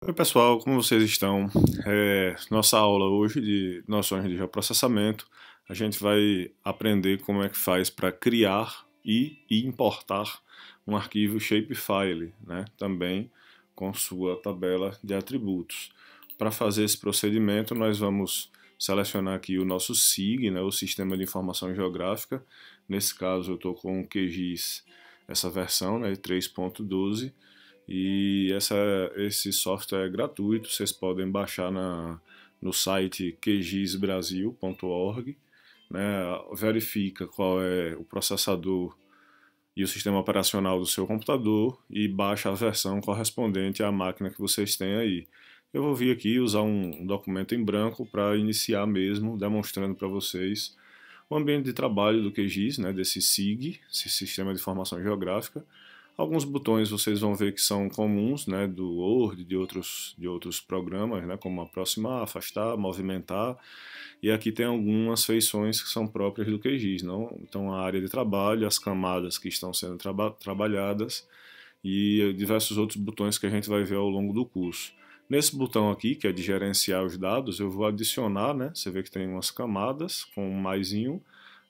Oi pessoal, como vocês estão? Nossa aula hoje de noções de geoprocessamento, a gente vai aprender como é que faz para criar e importar um arquivo shapefile, né? Também com sua tabela de atributos. Para fazer esse procedimento, nós vamos selecionar aqui o nosso SIG, né? O Sistema de Informação Geográfica. Nesse caso eu estou com o QGIS, essa versão, né? 3.12. E esse software é gratuito, vocês podem baixar no site qgisbrasil.org, né? Verifica qual é o processador e o sistema operacional do seu computador e baixa a versão correspondente à máquina que vocês têm aí. Eu vou vir aqui usar um documento em branco para iniciar mesmo, demonstrando para vocês o ambiente de trabalho do QGIS, né, desse SIG, esse Sistema de Informação Geográfica. Alguns botões vocês vão ver que são comuns, né, do Word, de outros programas, né, como aproximar, afastar, movimentar. E aqui tem algumas feições que são próprias do QGIS, não? Então a área de trabalho, as camadas que estão sendo trabalhadas e diversos outros botões que a gente vai ver ao longo do curso. Nesse botão aqui, que é de gerenciar os dados, eu vou adicionar, né? Você vê que tem umas camadas com um maisinho.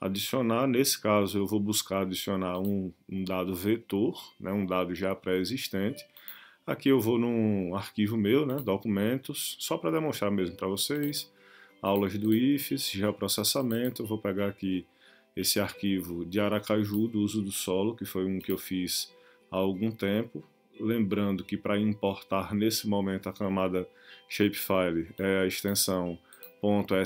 Adicionar, nesse caso eu vou buscar adicionar um dado vetor, né, um dado já pré-existente. Aqui eu vou num arquivo meu, né, documentos, só para demonstrar mesmo para vocês, aulas do IFES, geoprocessamento, eu vou pegar aqui esse arquivo de Aracaju, do uso do solo, que foi um que eu fiz há algum tempo, lembrando que para importar nesse momento a camada shapefile é a extensão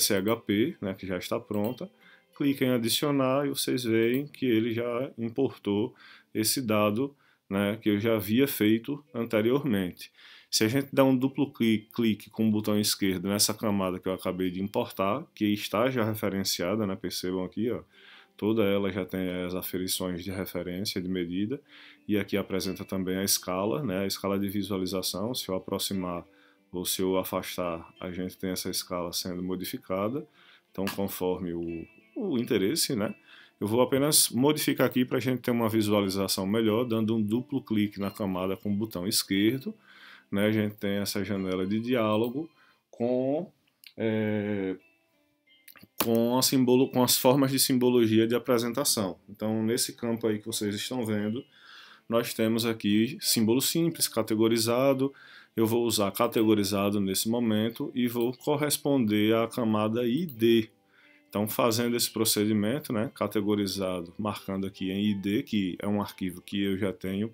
.shp, né, que já está pronta. Clica em adicionar e vocês veem que ele já importou esse dado, né, que eu já havia feito anteriormente. Se a gente dá um duplo clique com o botão esquerdo nessa camada que eu acabei de importar, que está já referenciada, né, percebam aqui, ó, toda ela já tem as aferições de referência, de medida, e aqui apresenta também a escala, né, a escala de visualização. Se eu aproximar ou se eu afastar, a gente tem essa escala sendo modificada. Então, conforme o interesse, né? Eu vou apenas modificar aqui para a gente ter uma visualização melhor, dando um duplo clique na camada com o botão esquerdo, né? A gente tem essa janela de diálogo com com as formas de simbologia de apresentação. Então, nesse campo aí que vocês estão vendo, nós temos aqui símbolo simples, categorizado. Eu vou usar categorizado nesse momento e vou corresponder à camada ID. Então, fazendo esse procedimento, né, categorizado, marcando aqui em ID, que é um arquivo que eu já tenho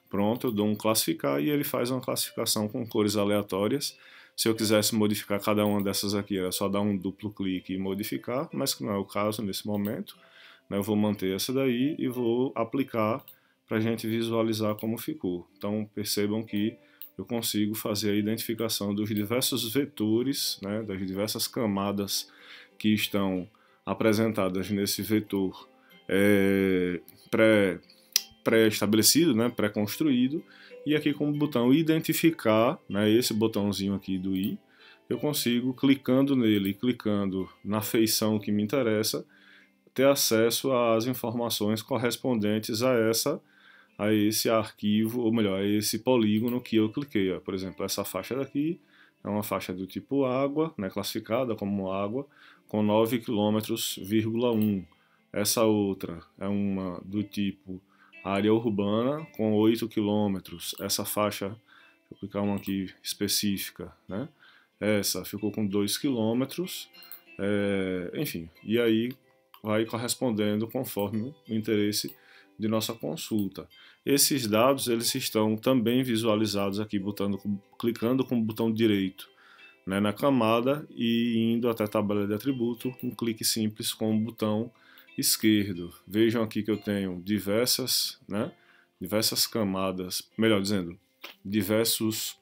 pronto, eu dou um classificar e ele faz uma classificação com cores aleatórias. Se eu quisesse modificar cada uma dessas aqui, era só dar um duplo clique e modificar, mas que não é o caso nesse momento, né, eu vou manter essa daí e vou aplicar para a gente visualizar como ficou. Então, percebam que eu consigo fazer a identificação dos diversos vetores, né, das diversas camadas que estão apresentadas nesse vetor pré-estabelecido, né, pré-construído, e aqui com o botão identificar, né, esse botãozinho aqui do i, eu consigo, clicando nele, clicando na feição que me interessa, ter acesso às informações correspondentes a esse arquivo, ou melhor, a esse polígono que eu cliquei. Ó. Por exemplo, essa faixa daqui é uma faixa do tipo água, né, classificada como água, com 9 km,1. Essa outra é uma do tipo área urbana, com 8 km. Essa faixa, deixa eu clicar uma aqui específica, né? Essa ficou com 2 km. Enfim, e aí vai correspondendo conforme o interesse de nossa consulta. Esses dados eles estão também visualizados aqui clicando com o botão direito, né, na camada e indo até a tabela de atributo, um clique simples com o botão esquerdo. Vejam aqui que eu tenho diversas camadas, melhor dizendo, diversas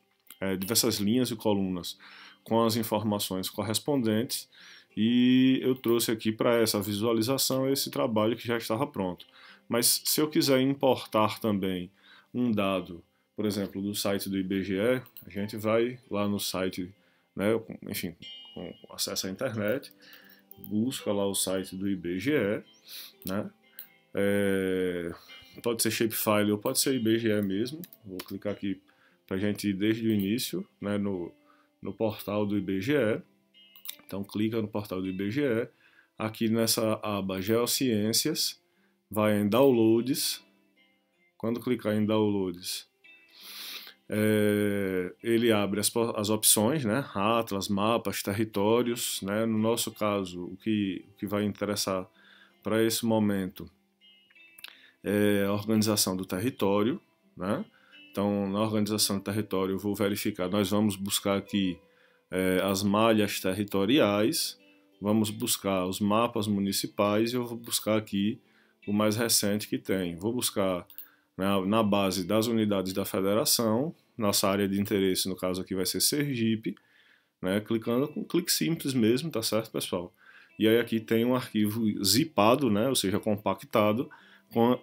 linhas e colunas com as informações correspondentes, e eu trouxe aqui para essa visualização esse trabalho que já estava pronto. Mas se eu quiser importar também um dado, por exemplo, do site do IBGE, a gente vai lá no site, né, enfim, com acesso à internet, busca lá o site do IBGE, né, pode ser shapefile ou pode ser IBGE mesmo, vou clicar aqui para a gente ir desde o início, né, no portal do IBGE. Então clica no portal do IBGE, aqui nessa aba Geociências, vai em Downloads. Quando clicar em Downloads, ele abre as opções, né? Atlas, mapas, territórios, né? No nosso caso, o que vai interessar para esse momento é a organização do território, né? Então, na organização do território, eu vou verificar, nós vamos buscar aqui as malhas territoriais, vamos buscar os mapas municipais e eu vou buscar aqui o mais recente que tem. Vou buscar na base das unidades da federação, nossa área de interesse, no caso aqui vai ser Sergipe, né, clicando com um clique simples mesmo, tá certo, pessoal? E aí aqui tem um arquivo zipado, né, ou seja, compactado,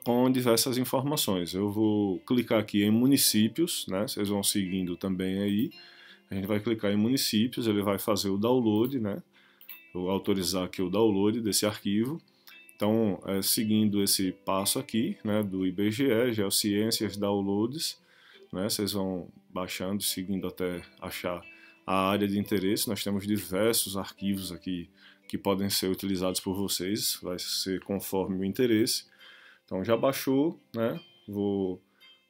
com diversas informações. Eu vou clicar aqui em municípios, né, vocês vão seguindo também aí, a gente vai clicar em municípios, ele vai fazer o download, né, vou autorizar aqui o download desse arquivo. Então, seguindo esse passo aqui, né, do IBGE, Geociências, Downloads, né, vocês vão baixando, seguindo até achar a área de interesse. Nós temos diversos arquivos aqui que podem ser utilizados por vocês, vai ser conforme o interesse. Então, já baixou, né, vou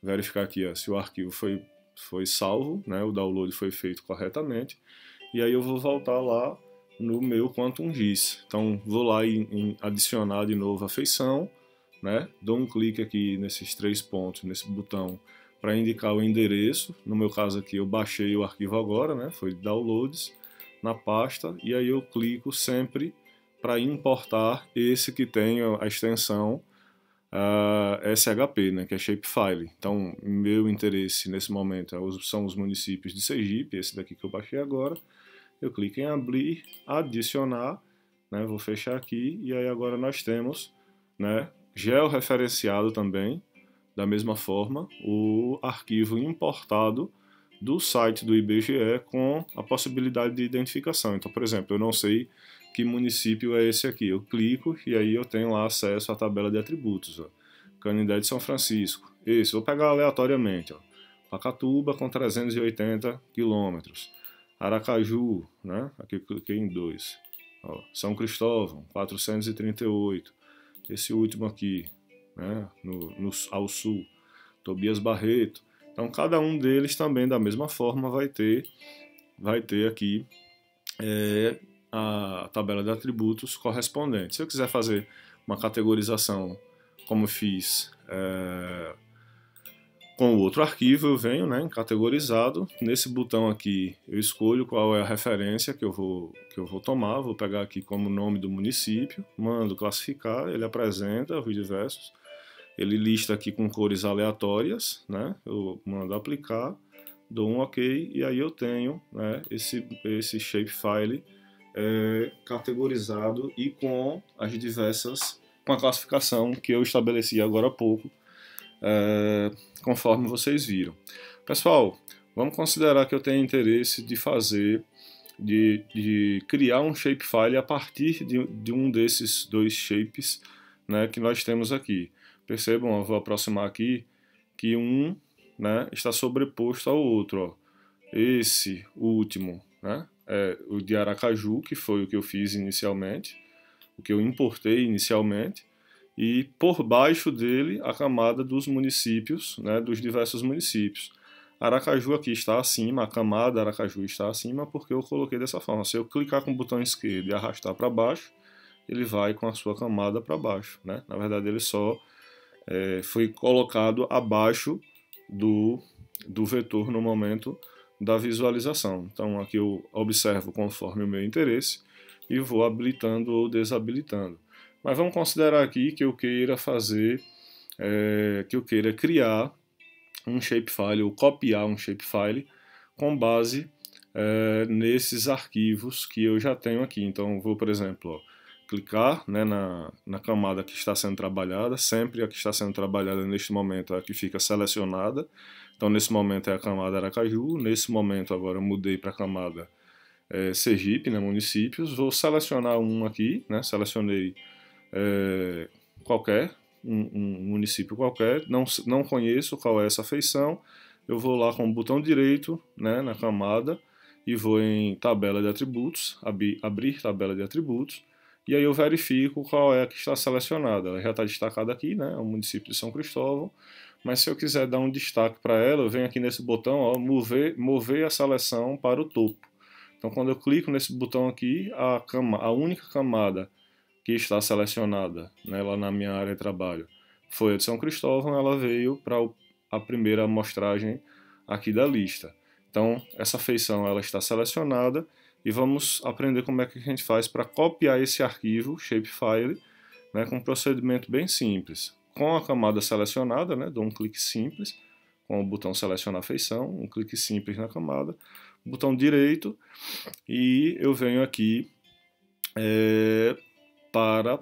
verificar aqui se o arquivo foi salvo, né, o download foi feito corretamente, e aí eu vou voltar lá no meu QuantumGIS. Então vou lá em adicionar de novo a feição, né? Dou um clique aqui nesses 3 pontos, nesse botão, para indicar o endereço. No meu caso aqui eu baixei o arquivo agora, né? Foi downloads na pasta, e aí eu clico sempre para importar esse que tem a extensão SHP, né, que é Shapefile. Então, meu interesse nesse momento são os municípios de Sergipe, esse daqui que eu baixei agora. Eu clico em abrir, adicionar, né, vou fechar aqui, e aí agora nós temos, né, georreferenciado também, da mesma forma, o arquivo importado do site do IBGE com a possibilidade de identificação. Então, por exemplo, eu não sei que município é esse aqui. Eu clico e aí eu tenho lá acesso à tabela de atributos. Ó. Canindé de São Francisco. Esse, vou pegar aleatoriamente. Ó. Pacatuba com 380 quilômetros. Aracaju, né? Aqui eu cliquei em 2. Ó. São Cristóvão, 438. Esse último aqui, né? Ao sul. Tobias Barreto. Então, cada um deles também, da mesma forma, vai ter aqui a tabela de atributos correspondente. Se eu quiser fazer uma categorização, como fiz com o outro arquivo, eu venho, né, em categorizado. Nesse botão aqui, eu escolho qual é a referência que eu vou tomar. Vou pegar aqui como nome do município, mando classificar, ele apresenta os diversos. Ele lista aqui com cores aleatórias, né? Eu mando aplicar, dou um OK, e aí eu tenho, né, esse shapefile categorizado e com a classificação que eu estabeleci agora há pouco, conforme vocês viram. Pessoal, vamos considerar que eu tenho interesse de criar um shapefile a partir de um desses 2 shapes, né, que nós temos aqui. Percebam, eu vou aproximar aqui, que um, né, está sobreposto ao outro. Ó. Esse último, né, é o de Aracaju, que foi o que eu fiz inicialmente, o que eu importei inicialmente, e por baixo dele a camada dos municípios, né, dos diversos municípios. Aracaju aqui está acima, a camada Aracaju está acima porque eu coloquei dessa forma. Se eu clicar com o botão esquerdo e arrastar para baixo, ele vai com a sua camada para baixo, né? Na verdade, ele só foi colocado abaixo do vetor no momento da visualização. Então aqui eu observo conforme o meu interesse e vou habilitando ou desabilitando. Mas vamos considerar aqui que eu queira criar um shapefile ou copiar um shapefile com base nesses arquivos que eu já tenho aqui. Então eu vou, por exemplo, ó, clicar, né, na camada que está sendo trabalhada. Sempre a que está sendo trabalhada neste momento é a que fica selecionada. Então nesse momento é a camada Aracaju, nesse momento agora eu mudei para a camada Sergipe, né, municípios. Vou selecionar um aqui, né, selecionei um município qualquer, não conheço qual é essa feição, eu vou lá com o botão direito, né, na camada, e vou em tabela de atributos, abrir tabela de atributos, e aí eu verifico qual é a que está selecionada. Ela já está destacada aqui, né, é o município de São Cristóvão, mas se eu quiser dar um destaque para ela, eu venho aqui nesse botão, ó, mover a seleção para o topo. Então quando eu clico nesse botão aqui, a única camada que está selecionada, né, lá na minha área de trabalho foi a de São Cristóvão, ela veio para a primeira amostragem aqui da lista. Então, essa feição ela está selecionada e vamos aprender como é que a gente faz para copiar esse arquivo shapefile, né, com um procedimento bem simples. Com a camada selecionada, né, dou um clique simples, com o botão selecionar feição, um clique simples na camada, botão direito, e eu venho aqui para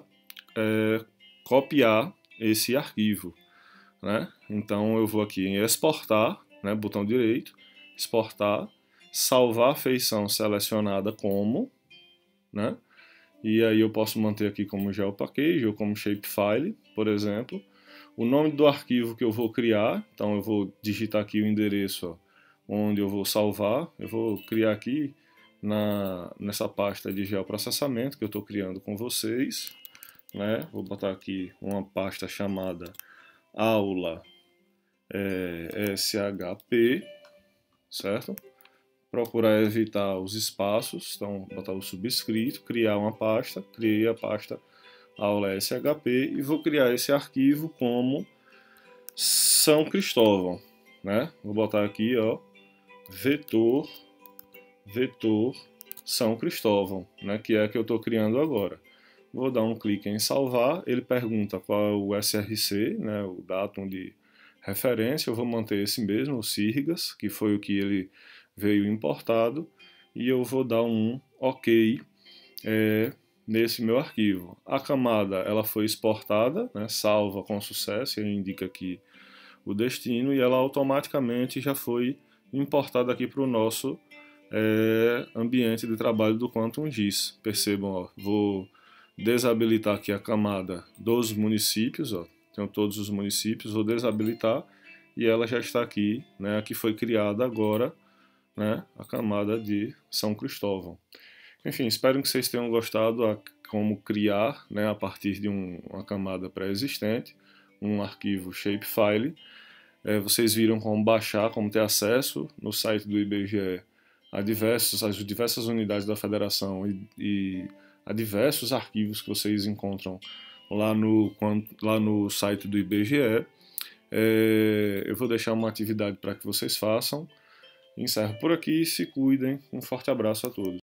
copiar esse arquivo, né? Então eu vou aqui em exportar, né, botão direito, exportar, salvar a feição selecionada como, né? E aí eu posso manter aqui como GeoPackage ou como Shapefile, por exemplo. O nome do arquivo que eu vou criar, então eu vou digitar aqui o endereço, ó, onde eu vou salvar. Eu vou criar aqui nessa pasta de geoprocessamento que eu estou criando com vocês, né? Vou botar aqui uma pasta chamada aula SHP, certo? Procurar evitar os espaços, então botar o subscrito, criar uma pasta, criei a pasta aula SHP e vou criar esse arquivo como São Cristóvão, né? Vou botar aqui, ó, vetor São Cristóvão, né? Que é a que eu estou criando agora. Vou dar um clique em salvar, ele pergunta qual é o SRC, né, o datum de referência, eu vou manter esse mesmo, o Sirgas, que foi o que ele veio importado, e eu vou dar um OK nesse meu arquivo. A camada ela foi exportada, né, salva com sucesso, ele indica aqui o destino, e ela automaticamente já foi importada aqui para o nosso ambiente de trabalho do QuantumGIS. Percebam, ó, vou desabilitar aqui a camada dos municípios, ó, tenho todos os municípios, vou desabilitar e ela já está aqui, né, que foi criada agora, né, a camada de São Cristóvão. Enfim, espero que vocês tenham gostado a como criar, né, a partir de uma camada pré-existente, um arquivo shapefile. Vocês viram como baixar, como ter acesso no site do IBGE a as diversas unidades da federação e a diversos arquivos que vocês encontram lá no site do IBGE. Eu vou deixar uma atividade para que vocês façam. Encerro por aqui, se cuidem, um forte abraço a todos.